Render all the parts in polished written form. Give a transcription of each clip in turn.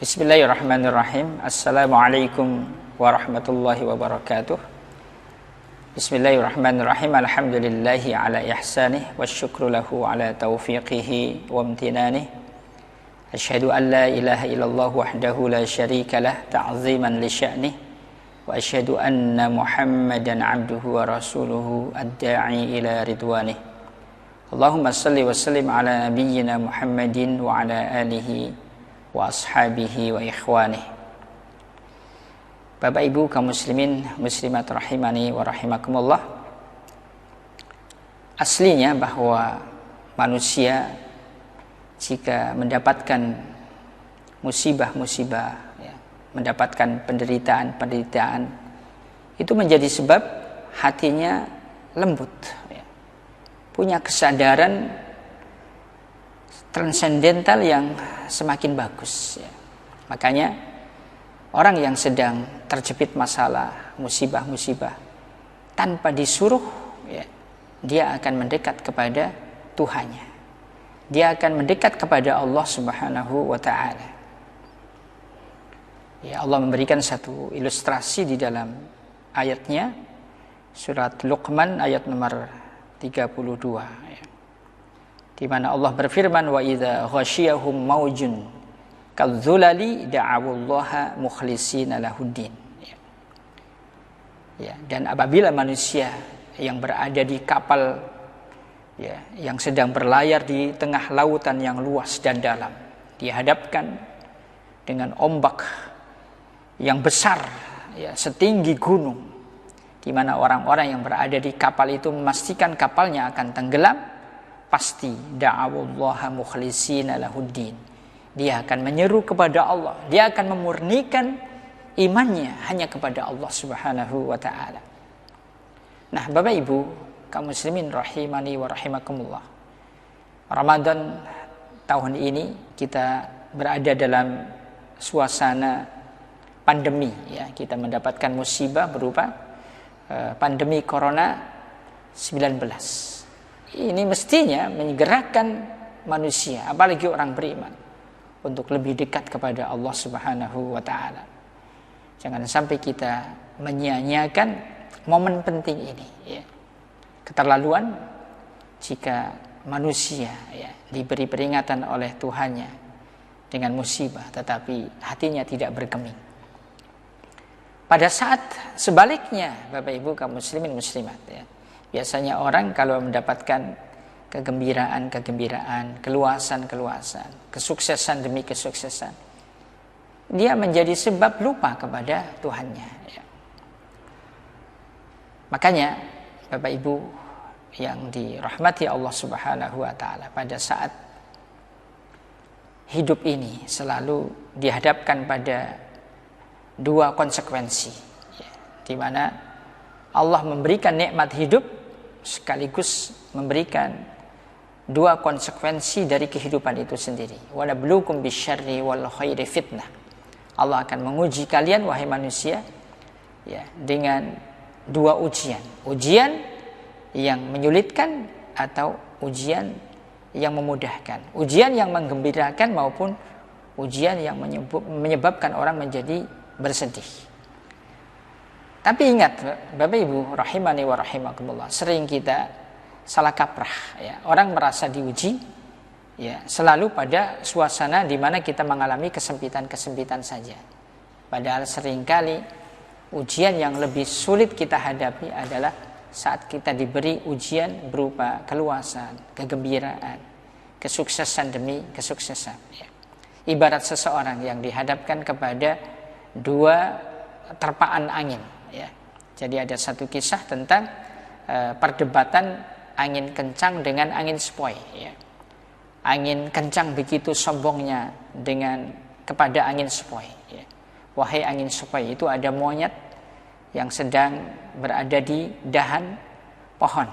Bismillahirrahmanirrahim. Assalamualaikum warahmatullahi wabarakatuh. Bismillahirrahmanirrahim. Alhamdulillahi ala ihsanih wasyukru lahu ala taufiqihi wa amtinanih. Asyhadu an la ilaha illallah wahdahu la syarika lah ta'ziman li sya'nih. Wa asyhadu anna Muhammadan abduhu wa rasuluhu ad-da'i ila ridwanih. Allahumma salli wa sallim ala nabiyyina Muhammadin wa ala alihi wa ashabihi wa ikhwanih. Bapak Ibu kaum muslimin muslimat rahimani wa rahimakumullah. Aslinya bahwa manusia jika mendapatkan musibah-musibah, mendapatkan penderitaan-penderitaan, itu menjadi sebab hatinya lembut, punya kesadaran transendental yang semakin bagus. Makanya orang yang sedang terjepit masalah, musibah-musibah, tanpa disuruh, dia akan mendekat kepada Tuhannya. Dia akan mendekat kepada Allah Subhanahu wa Ta'ala. Allah memberikan satu ilustrasi di dalam ayatnya, surat Luqman ayat nomor 32. Di mana Allah berfirman, wa idza ghasyiyahum maujun kadzulali da'awullaha mukhlishina lahuddin. Dan apabila manusia yang berada di kapal, yang sedang berlayar di tengah lautan yang luas dan dalam, dihadapkan dengan ombak yang besar, setinggi gunung, di mana orang-orang yang berada di kapal itu memastikan kapalnya akan tenggelam, pasti da'awullaha mukhlishina lahuddin. Dia akan menyeru kepada Allah, dia akan memurnikan imannya hanya kepada Allah Subhanahu wa Ta'ala. Nah, Bapak Ibu kaum muslimin rahimani wa rahimakumullah, Ramadan tahun ini kita berada dalam suasana pandemi, kita mendapatkan musibah berupa pandemi Corona 19. Ini mestinya menggerakkan manusia, apalagi orang beriman, untuk lebih dekat kepada Allah Subhanahu wa Ta'ala. Jangan sampai kita menyia-nyiakan momen penting ini. Keterlaluan jika manusia diberi peringatan oleh Tuhannya dengan musibah, tetapi hatinya tidak bergeming. Pada saat sebaliknya, Bapak Ibu kaum muslimin muslimat, biasanya orang kalau mendapatkan kegembiraan, keluasan, kesuksesan demi kesuksesan, dia menjadi sebab lupa kepada Tuhannya. Makanya Bapak Ibu yang dirahmati Allah Subhanahu wa Ta'ala, pada saat hidup ini selalu dihadapkan pada dua konsekuensi, di mana Allah memberikan nikmat hidup sekaligus memberikan dua konsekuensi dari kehidupan itu sendiri. Wa nabluukum bisyarri wal khairi fitnah. Allah akan menguji kalian wahai manusia, dengan dua ujian. Ujian yang menyulitkan atau ujian yang memudahkan. Ujian yang menggembirakan maupun ujian yang menyebabkan orang menjadi bersedih. Tapi ingat Bapak Ibu rahimani wa rahimakumullah, sering kita salah kaprah, orang merasa diuji, selalu pada suasana di mana kita mengalami kesempitan-kesempitan saja. Padahal seringkali ujian yang lebih sulit kita hadapi adalah saat kita diberi ujian berupa keluasan, kegembiraan, kesuksesan demi kesuksesan. Ibarat seseorang yang dihadapkan kepada dua terpaan angin. Jadi ada satu kisah tentang perdebatan angin kencang dengan angin sepoi. Angin kencang begitu sombongnya kepada angin sepoi. Wahai angin sepoi, itu ada monyet yang sedang berada di dahan pohon.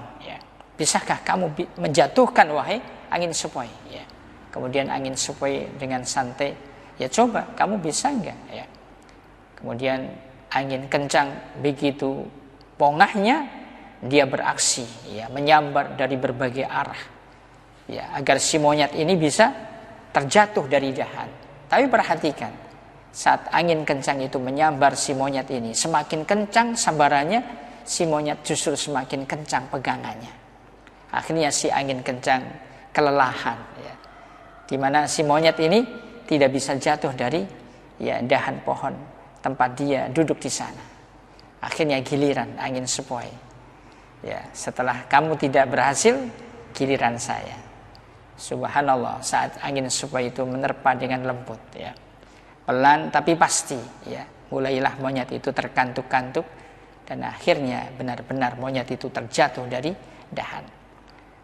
Bisakah kamu menjatuhkan wahai angin sepoi? Kemudian angin sepoi dengan santai, coba kamu bisa enggak? Kemudian angin kencang begitu pongahnya, dia beraksi, menyambar dari berbagai arah, agar si monyet ini bisa terjatuh dari dahan. Tapi perhatikan, saat angin kencang itu menyambar si monyet ini, semakin kencang sambarannya, si monyet justru semakin kencang pegangannya. Akhirnya si angin kencang kelelahan, ya. Di mana si monyet ini tidak bisa jatuh dari dahan pohon tempat dia duduk di sana. Akhirnya giliran angin sepoi. Ya, setelah kamu tidak berhasil, giliran saya. Subhanallah, saat angin sepoi itu menerpa dengan lembut, ya. Pelan tapi pasti, ya. Mulailah monyet itu terkantuk-kantuk dan akhirnya benar-benar monyet itu terjatuh dari dahan.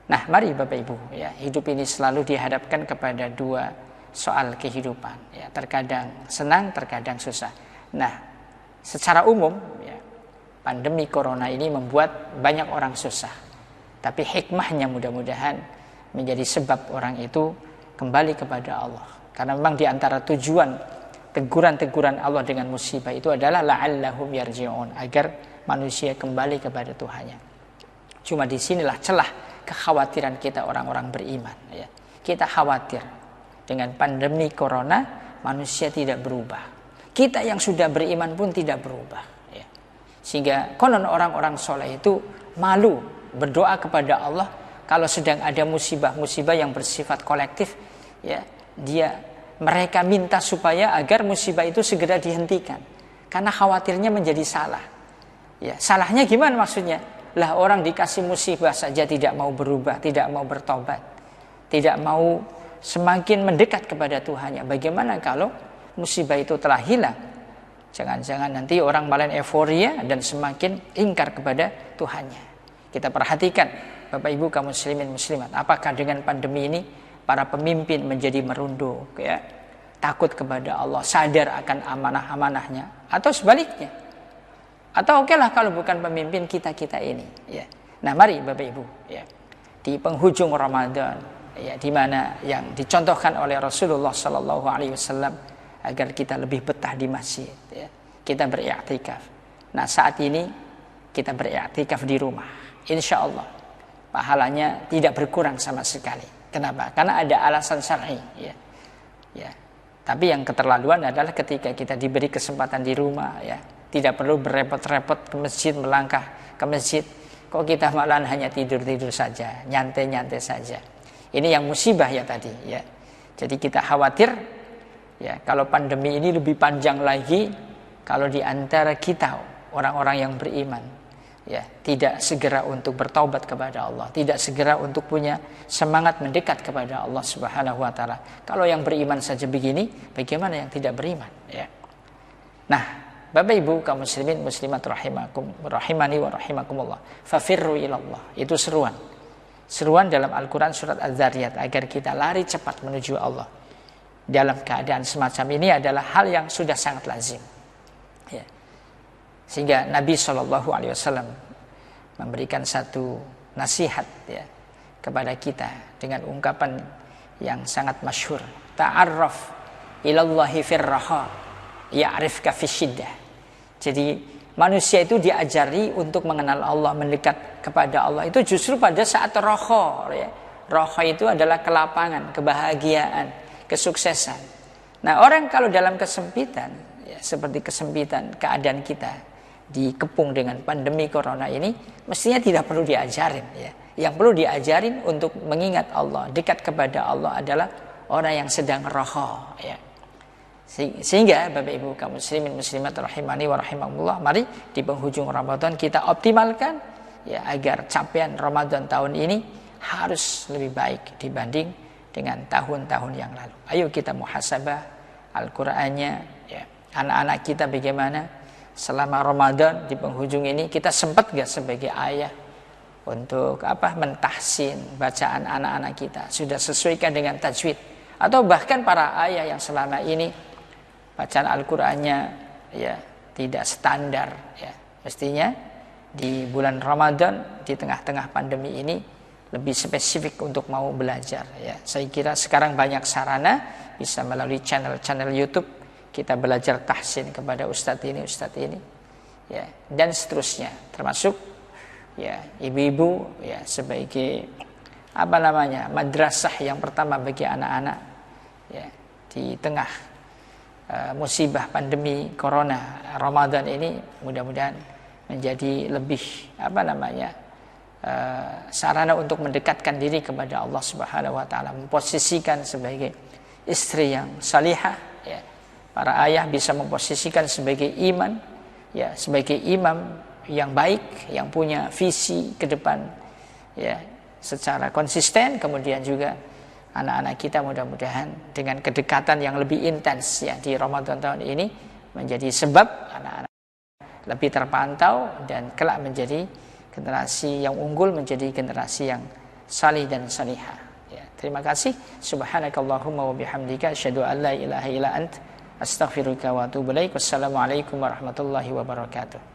Nah, mari Bapak Ibu, ya, hidup ini selalu dihadapkan kepada dua soal kehidupan, ya. Terkadang senang, terkadang susah. Nah, secara umum, ya, pandemi corona ini membuat banyak orang susah. Tapi hikmahnya mudah-mudahan menjadi sebab orang itu kembali kepada Allah. Karena memang di antara tujuan teguran-teguran Allah dengan musibah itu adalah la'allahum yarji'un, agar manusia kembali kepada Tuhannya. Cuma disinilah celah kekhawatiran kita orang-orang beriman, ya. Kita khawatir dengan pandemi corona manusia tidak berubah. Kita yang sudah beriman pun tidak berubah, ya. Sehingga konon orang-orang soleh itu malu berdoa kepada Allah kalau sedang ada musibah-musibah yang bersifat kolektif, ya, mereka minta supaya agar musibah itu segera dihentikan karena khawatirnya menjadi salah. Ya, salahnya gimana maksudnya? Lah, orang dikasih musibah saja tidak mau berubah, tidak mau bertobat, tidak mau semakin mendekat kepada Tuhannya. Bagaimana kalau musibah itu telah hilang? Jangan-jangan nanti orang malah euforia dan semakin ingkar kepada Tuhannya. Kita perhatikan Bapak Ibu kaum muslimin muslimat, apakah dengan pandemi ini para pemimpin menjadi merunduk, ya, takut kepada Allah, sadar akan amanah-amanahnya, atau sebaliknya? Atau okelah kalau bukan pemimpin kita ini, ya. Nah, mari Bapak Ibu, ya, di penghujung Ramadan, ya, di mana yang dicontohkan oleh Rasulullah Sallallahu Alaihi Wasallam agar kita lebih betah di masjid, ya, kita beriktikaf. Nah, saat ini kita beriktikaf di rumah, insya Allah pahalanya tidak berkurang sama sekali. Kenapa? Karena ada alasan syar'i, ya. Ya. Tapi yang keterlaluan adalah ketika kita diberi kesempatan di rumah, ya, tidak perlu berrepot-repot ke masjid, melangkah ke masjid, kok kita malah hanya tidur-tidur saja, nyantai-nyantai saja. Ini yang musibah ya tadi, ya. Jadi kita khawatir, ya, kalau pandemi ini lebih panjang lagi, kalau di antara kita orang-orang yang beriman, ya, tidak segera untuk bertaubat kepada Allah, tidak segera untuk punya semangat mendekat kepada Allah Subhanahu wa taala. Kalau yang beriman saja begini, bagaimana yang tidak beriman, ya. Nah, Bapak Ibu kaum muslimin muslimat rahimani wa rahimakumullah. Fafirru ilallah. Itu seruan. Seruan dalam Al-Qur'an surat Az-Zariyat agar kita lari cepat menuju Allah. Dalam keadaan semacam ini adalah hal yang sudah sangat lazim. Ya. Sehingga Nabi SAW memberikan satu nasihat, ya, kepada kita dengan ungkapan yang sangat masyhur, ta'arraf ilallahi firraha ya'rifka fisyiddah. Jadi manusia itu diajari untuk mengenal Allah, mendekat kepada Allah itu justru pada saat roha, ya. Roha itu adalah kelapangan, kebahagiaan, kesuksesan. Nah, orang kalau dalam kesempitan, ya, seperti kesempitan keadaan kita dikepung dengan pandemi corona ini, mestinya tidak perlu diajarin, ya. Yang perlu diajarin untuk mengingat Allah, dekat kepada Allah adalah orang yang sedang roha, ya. Sehingga Bapak Ibu kaum muslimin muslimat rahimani wa rahimakumullah, mari di penghujung Ramadan kita optimalkan, ya, agar capaian Ramadan tahun ini harus lebih baik dibanding dengan tahun-tahun yang lalu. Ayo kita muhasabah Al-Qur'annya, ya. Anak-anak kita bagaimana selama Ramadan di penghujung ini, kita sempat gak sebagai ayah untuk mentahsin bacaan anak-anak kita, sudah sesuaikan dengan tajwid, atau bahkan para ayah yang selama ini bacaan Al-Qur'annya, ya, tidak standar, ya. Mestinya di bulan Ramadan di tengah-tengah pandemi ini lebih spesifik untuk mau belajar, ya. Saya kira sekarang banyak sarana, bisa melalui channel-channel YouTube kita belajar tahsin kepada ustadz ini, ya, dan seterusnya, termasuk, ya, ibu-ibu, ya, sebagai madrasah yang pertama bagi anak-anak, ya, di tengah musibah pandemi corona Ramadan ini mudah-mudahan menjadi lebih sarana untuk mendekatkan diri kepada Allah Subhanahu wa taala, memposisikan sebagai istri yang salihah, ya. Para ayah bisa memposisikan sebagai iman, ya, sebagai imam yang baik, yang punya visi ke depan, ya, secara konsisten. Kemudian juga anak-anak kita mudah-mudahan dengan kedekatan yang lebih intens, ya, di Ramadan tahun ini menjadi sebab anak-anak lebih terpantau dan kelak menjadi generasi yang unggul, menjadi generasi yang salih dan salihah. Ya, terima kasih. Subhanakallahumma wa bihamdika asyhadu an la ilaha illa ant astaghfiruka wa atubu ilaik. Wassalamualaikum warahmatullahi wabarakatuh.